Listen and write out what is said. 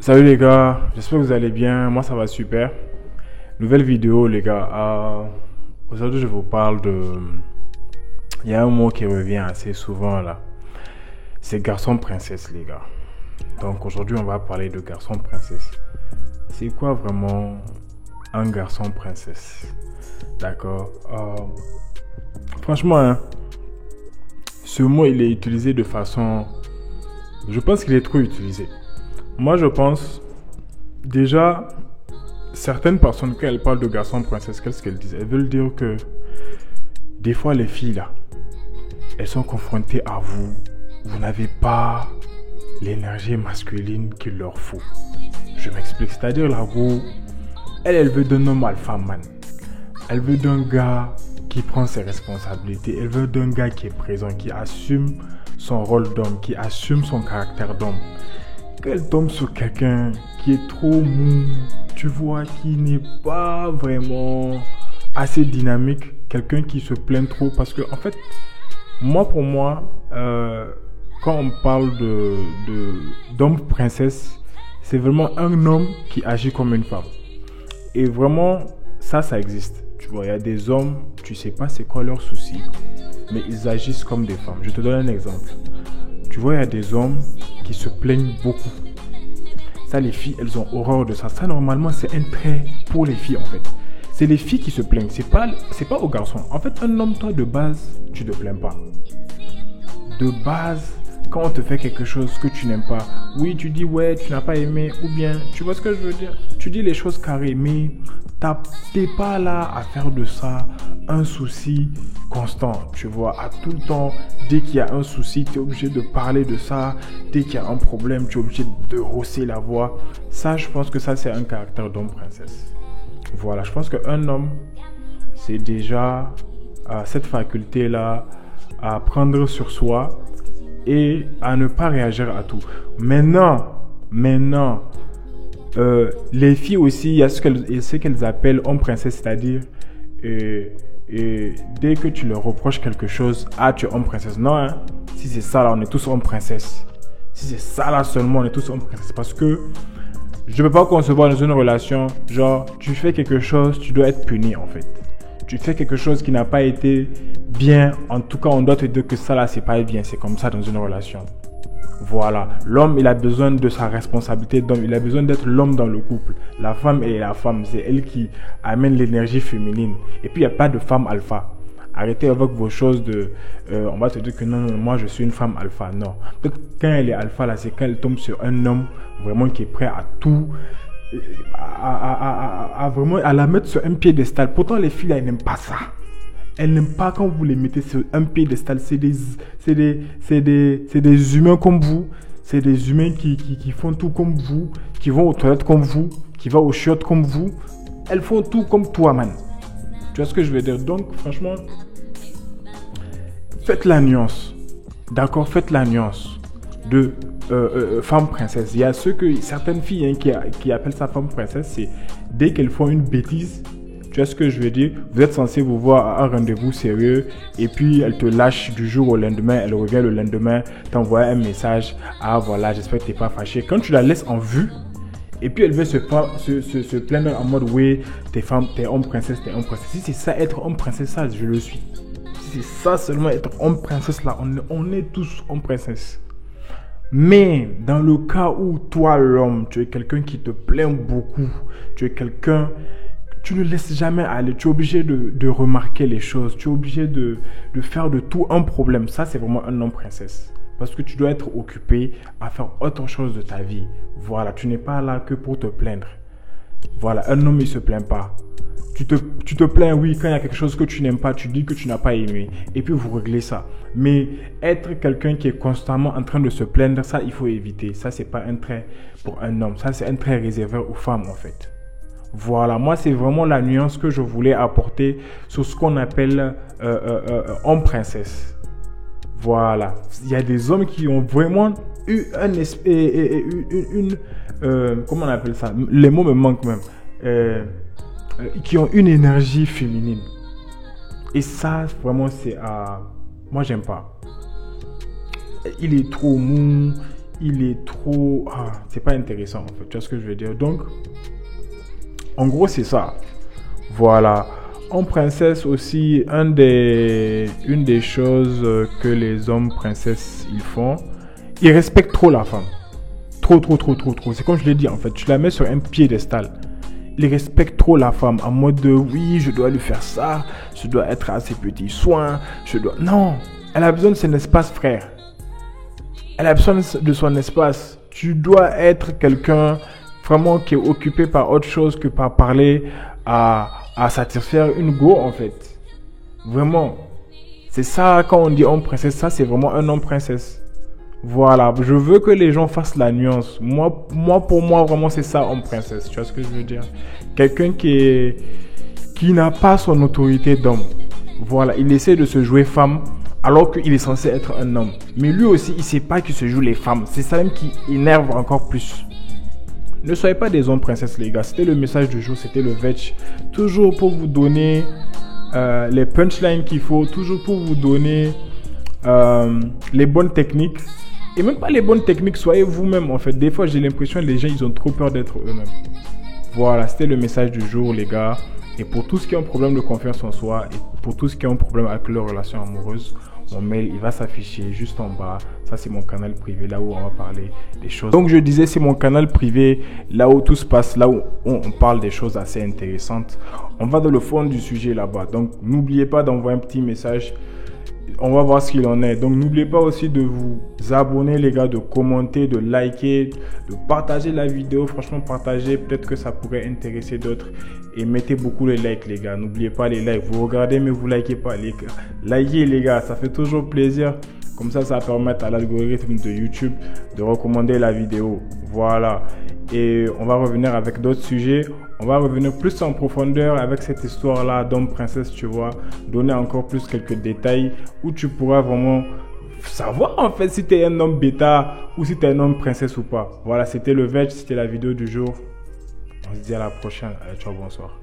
Salut les gars, j'espère que vous allez bien. Moi ça va super. Nouvelle vidéo les gars. Aujourd'hui je vous parle de... Il y a un mot qui revient assez souvent là. C'est garçon princesse les gars. Donc aujourd'hui on va parler de garçon princesse. C'est quoi vraiment un garçon princesse? D'accord. Franchement, hein, ce mot il est utilisé de façon... Je pense qu'il est trop utilisé. Moi, je pense, déjà, certaines personnes, quand elles parlent de garçon princesse, qu'est-ce qu'elles disent? Elles veulent dire que, des fois, les filles, là, elles sont confrontées à vous. Vous n'avez pas l'énergie masculine qu'il leur faut. Je m'explique. C'est-à-dire, là, vous, elle veut d'un homme alpha man. Elle veut d'un gars qui prend ses responsabilités. Elle veut d'un gars qui est présent, qui assume son rôle d'homme, qui assume son caractère d'homme. Qu'elle tombe sur quelqu'un qui est trop mou, tu vois, qui n'est pas vraiment assez dynamique, quelqu'un qui se plaint trop, parce que en fait, pour moi, quand on parle d'homme princesse, c'est vraiment un homme qui agit comme une femme. Et vraiment, ça existe. Tu vois, il y a des hommes, tu sais pas c'est quoi leur souci, mais ils agissent comme des femmes. Je te donne un exemple. Tu vois, il y a des hommes qui se plaignent beaucoup. Ça, les filles, elles ont horreur de ça. Ça, normalement, c'est un trait pour les filles, en fait. C'est les filles qui se plaignent. C'est pas aux garçons. En fait, un homme, toi, de base, tu te plains pas. De base, quand on te fait quelque chose que tu n'aimes pas, oui, tu dis, ouais, tu n'as pas aimé, ou bien, tu vois ce que je veux dire? Tu dis les choses carrées, mais t'es pas là à faire de ça un souci constant, tu vois, à tout le temps. Dès qu'il y a un souci, tu es obligé de parler de ça. Dès qu'il y a un problème, tu es obligé de hausser la voix. Ça, je pense que ça, c'est un caractère d'homme princesse. Voilà, je pense qu'un homme, c'est déjà cette faculté-là à prendre sur soi et à ne pas réagir à tout. Maintenant, les filles aussi, il y a ce qu'elles appellent homme princesse, c'est-à-dire dès que tu leur reproches quelque chose, tu es homme princesse. Non, hein? Si c'est ça là, on est tous homme princesse. Si c'est ça là seulement, on est tous homme princesse. Parce que je ne peux pas concevoir dans une relation, genre, tu fais quelque chose, tu dois être puni en fait. Tu fais quelque chose qui n'a pas été bien, en tout cas, on doit te dire que ça là, c'est pas bien. C'est comme ça dans une relation. Voilà, l'homme, il a besoin de sa responsabilité d'homme, il a besoin d'être l'homme dans le couple. La femme est la femme, c'est elle qui amène l'énergie féminine. Et puis, il n'y a pas de femme alpha. Arrêtez avec vos choses de... on va te dire que non, moi je suis une femme alpha. Non, peut-être quand elle est alpha, là, c'est quand elle tombe sur un homme vraiment qui est prêt à tout... vraiment à la mettre sur un piédestal. Pourtant, les filles, là, elles n'aiment pas ça. Elles n'aiment pas quand vous les mettez sur un piédestal. C'est des humains comme vous. C'est des humains qui font tout comme vous. Qui vont aux toilettes comme vous. Qui vont aux chiottes comme vous. Elles font tout comme toi, man. Tu vois ce que je veux dire? Donc, franchement, faites la nuance. D'accord? Faites la nuance de femme princesse. Il y a certaines filles qui appellent ça femme princesse. C'est dès qu'elles font une bêtise. Tu vois ce que je veux dire? Vous êtes censé vous voir à un rendez-vous sérieux et puis elle te lâche du jour au lendemain, elle revient le lendemain, t'envoie un message. Ah voilà, j'espère que t'es pas fâché. Quand tu la laisses en vue et puis elle veut se plaindre en mode oui, t'es homme princesse, t'es homme princesse. Si c'est ça être homme princesse, ça je le suis. Si c'est ça seulement être homme princesse là, on est tous homme princesse. Mais dans le cas où toi l'homme, tu es quelqu'un qui te plaint beaucoup, tu es quelqu'un... Tu ne laisses jamais aller. Tu es obligé de remarquer les choses. Tu es obligé de faire de tout un problème. Ça, c'est vraiment un homme princesse. Parce que tu dois être occupé à faire autre chose de ta vie. Voilà, tu n'es pas là que pour te plaindre. Voilà, un homme, il ne se plaint pas. Tu te plains, oui, quand il y a quelque chose que tu n'aimes pas, tu dis que tu n'as pas aimé. Et puis, vous réglez ça. Mais être quelqu'un qui est constamment en train de se plaindre, ça, il faut éviter. Ça, ce n'est pas un trait pour un homme. Ça, c'est un trait réservé aux femmes, en fait. Voilà, moi c'est vraiment la nuance que je voulais apporter sur ce qu'on appelle homme princesse. Voilà, il y a des hommes qui ont vraiment eu comment on appelle ça? Les mots me manquent même. Qui ont une énergie féminine. Et ça, vraiment, moi j'aime pas. Il est trop mou. il est trop... c'est pas intéressant en fait, tu vois ce que je veux dire. Donc, en gros, c'est ça. Voilà. En princesse aussi, une des choses que les hommes princesses, ils font, ils respectent trop la femme. Trop. C'est comme je l'ai dit en fait, tu la mets sur un piédestal. Ils respectent trop la femme en mode de oui, je dois lui faire ça, je dois être à ses petits soins, Non, elle a besoin de son espace, frère. Elle a besoin de son espace. Tu dois être quelqu'un vraiment qui est occupé par autre chose que par parler à satisfaire une go en fait. Vraiment. C'est ça quand on dit homme princesse, ça c'est vraiment un homme princesse. Voilà, je veux que les gens fassent la nuance. Pour moi, vraiment, c'est ça, homme princesse. Tu vois ce que je veux dire? Quelqu'un qui n'a pas son autorité d'homme. Voilà, il essaie de se jouer femme alors qu'il est censé être un homme. Mais lui aussi, il ne sait pas qu'il se joue les femmes. C'est ça même qui énerve encore plus. Ne soyez pas des hommes princesses, les gars. C'était le message du jour, c'était le vetch. Toujours pour vous donner les punchlines qu'il faut. Toujours pour vous donner les bonnes techniques. Et même pas les bonnes techniques, soyez vous-même en fait. Des fois, j'ai l'impression que les gens, ils ont trop peur d'être eux-mêmes. Voilà, c'était le message du jour, les gars. Et pour tous qui ont un problème de confiance en soi, et pour tous qui ont un problème avec leur relation amoureuse, mon mail, il va s'afficher juste en bas. Ça, c'est mon canal privé, là où on va parler des choses. Donc, je disais, c'est mon canal privé, là où tout se passe, là où on parle des choses assez intéressantes. On va dans le fond du sujet là-bas. Donc, n'oubliez pas d'envoyer un petit message. On va voir ce qu'il en est. Donc, n'oubliez pas aussi de vous abonner, les gars, de commenter, de liker, de partager la vidéo. Franchement, partagez. Peut-être que ça pourrait intéresser d'autres. Et mettez beaucoup les likes, les gars. N'oubliez pas les likes. Vous regardez, mais vous likez pas, les gars. Likez, les gars. Ça fait toujours plaisir. Comme ça, ça va permettre à l'algorithme de YouTube de recommander la vidéo. Voilà. Et on va revenir avec d'autres sujets. On va revenir plus en profondeur avec cette histoire-là d'homme princesse, tu vois. Donner encore plus quelques détails où tu pourras vraiment savoir en fait si tu es un homme bêta ou si tu es un homme princesse ou pas. Voilà, c'était le vetch, c'était la vidéo du jour. On se dit à la prochaine. Allez, ciao, bonsoir.